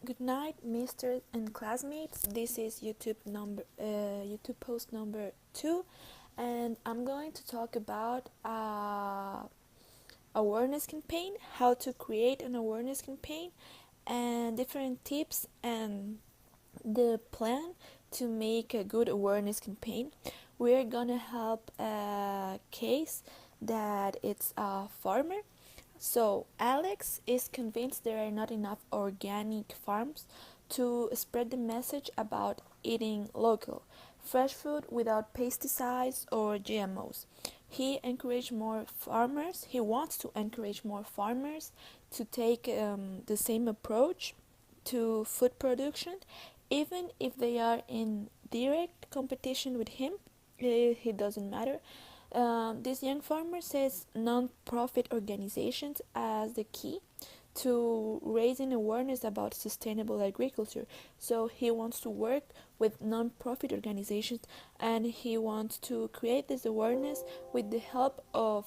Good night, misters and classmates. This is YouTube post number 2, and I'm going to talk about awareness campaign, how to create an awareness campaign, and different tips and the plan to make a good awareness campaign. We're gonna help a case that it's a farmer. So Alex is convinced there are not enough organic farms to spread the message about eating local, fresh food without pesticides or GMOs. He wants to encourage more farmers to take the same approach to food production, even if they are in direct competition with him. It doesn't matter. This young farmer says non-profit organizations as the key to raising awareness about sustainable agriculture. So he wants to work with non-profit organizations, and he wants to create this awareness with the help of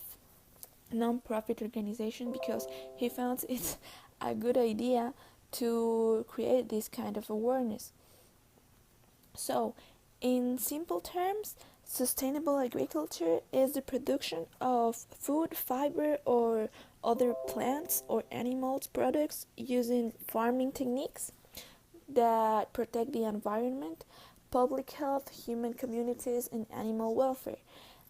non-profit organization, because he found it's a good idea to create this kind of awareness. So, in simple terms, sustainable agriculture is the production of food, fiber, or other plants or animals products using farming techniques that protect the environment, public health, human communities, and animal welfare.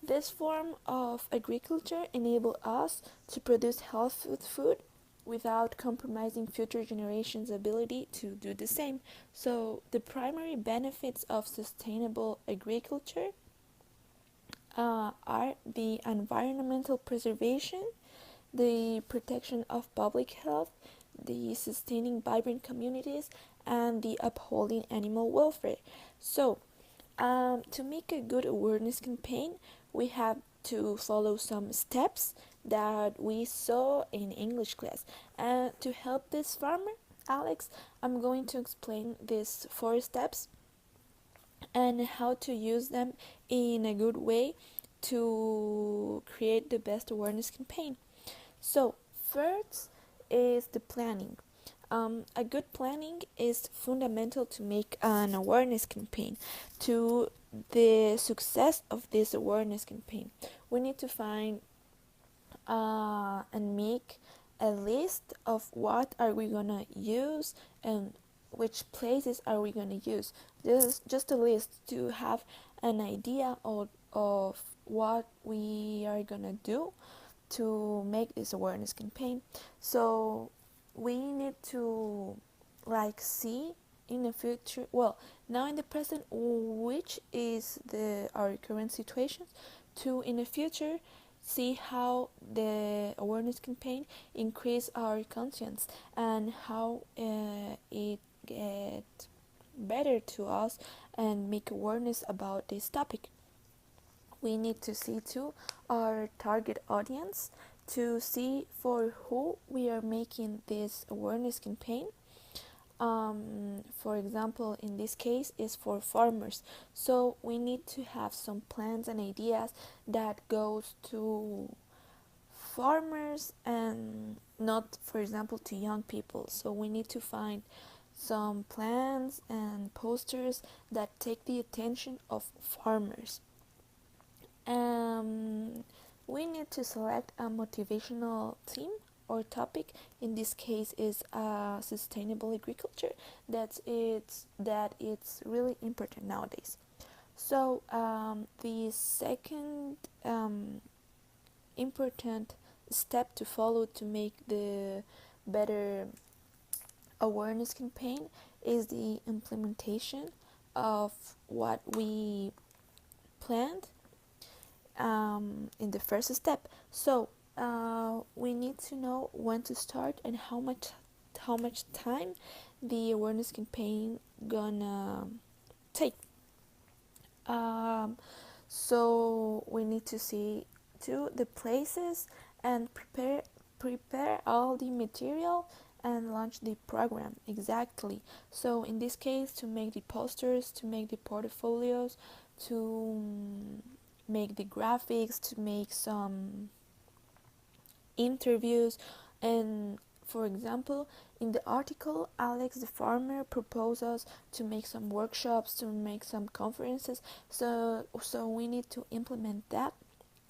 This form of agriculture enables us to produce healthy food without compromising future generations' ability to do the same. So, the primary benefits of sustainable agriculture are the environmental preservation, the protection of public health, the sustaining vibrant communities, and the upholding animal welfare. So, to make a good awareness campaign, we have to follow some steps that we saw in English class. And to help this farmer, Alex, I'm going to explain these 4 steps and how to use them in a good way to create the best awareness campaign. So, first is the planning. A good planning is fundamental to make an awareness campaign. To the success of this awareness campaign, we need to find and make a list of what are we gonna use and which places are we gonna use. This is just a list to have an idea of what we are gonna do to make this awareness campaign. So we need to see in the future, now in the present, which is our current situation, to in the future see how the awareness campaign increase our conscience and how it get better to us and make awareness about this topic. We need to see too our target audience, to see for who we are making this awareness campaign. For example, in this case is for farmers, so we need to have some plans and ideas that goes to farmers and not, for example, to young people. So we need to find some plans and posters that take the attention of farmers. We need to select a motivational theme or topic. In this case is sustainable agriculture. It's really important nowadays. So the second important step to follow to make the better awareness campaign is the implementation of what we planned in the first step. So we need to know when to start and how much time the awareness campaign gonna take. So we need to see to the places and prepare all the material and launch the program exactly. So in this case, to make the posters, to make the portfolios, to make the graphics, to make some interviews, and For example, in the article, Alex the farmer proposes to make some workshops, to make some conferences. So we need to implement that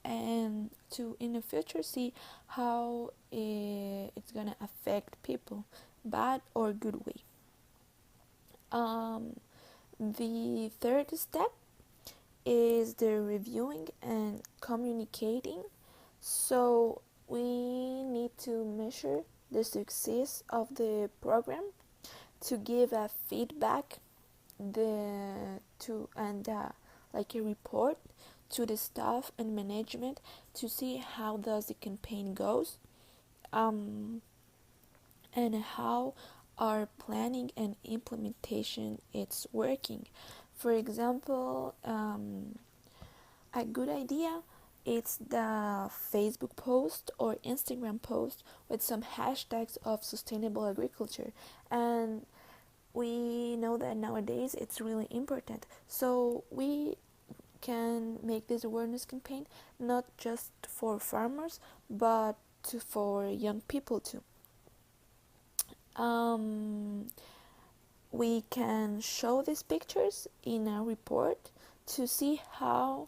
and to in the future see how it's gonna affect people, bad or good way. Um, the third step is the reviewing and communicating. So we need to measure the success of the program, to give a feedback, the to and like a report to the staff and management to see how does the campaign goes, um, and how our planning and implementation it's working. For example, a good idea it's the Facebook post or Instagram post with some hashtags of sustainable agriculture, and we know that nowadays it's really important. So we can make this awareness campaign not just for farmers but for young people too. Um, we can show these pictures in a report to see how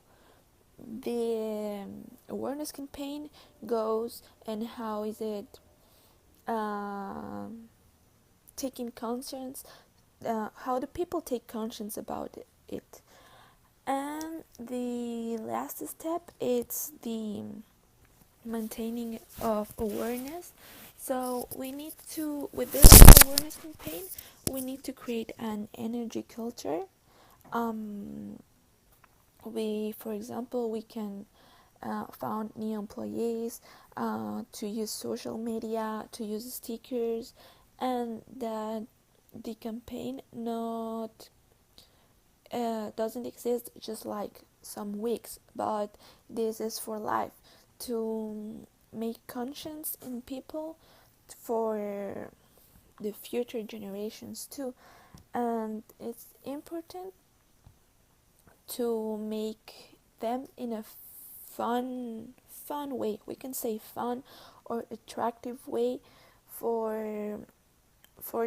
the awareness campaign goes and how is it um taking conscience, how the people take conscience about it. And the last step it's the maintaining of awareness. So we need to, with this awareness campaign, we need to create an energy culture. Um, for example, we can found new employees, to use social media, to use stickers, and that the campaign not doesn't exist just like some weeks, but this is for life, to make conscience in people for the future generations too. And it's important to make them in a fun way, we can say fun or attractive way, for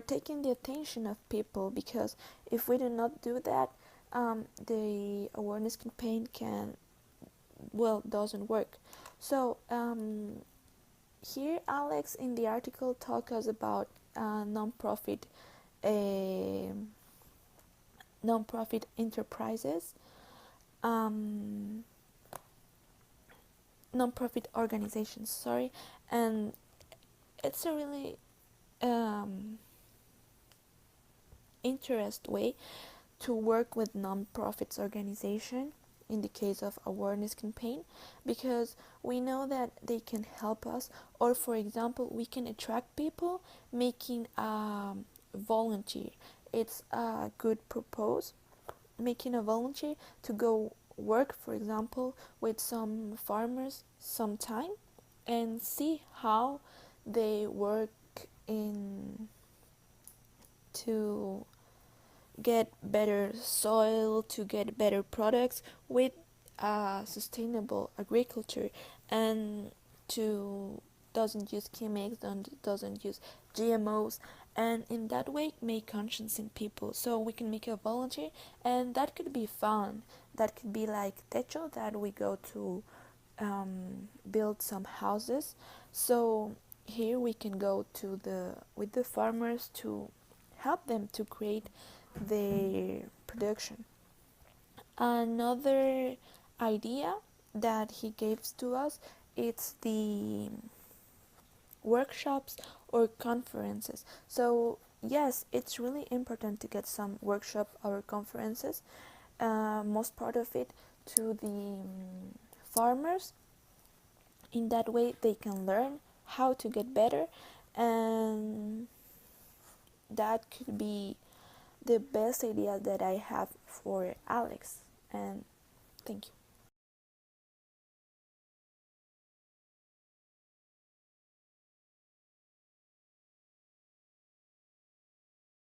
taking the attention of people, because if we do not do that, the awareness campaign doesn't work. So here Alex in the article talk us about non-profit uh, non-profit enterprises, um, non-profit organizations, sorry. And it's a really interest way to work with non-profits organization in the case of awareness campaign, because we know that they can help us, or for example we can attract people making volunteer. It's a good propose, making a volunteer to go work, for example, with some farmers some time and see how they work in to get better soil, to get better products with sustainable agriculture, and to doesn't use chemics, doesn't use GMOs, and in that way make conscience in people. So we can make a volunteer, and that could be fun. That could be like techo, that we go to build some houses. So here we can go to the with the farmers to help them to create their production. Another idea that he gives to us, it's the workshops or conferences. So yes, it's really important to get some workshop or conferences, most part of it to the farmers. In that way they can learn how to get better, and that could be the best idea that I have for Alex. And thank you.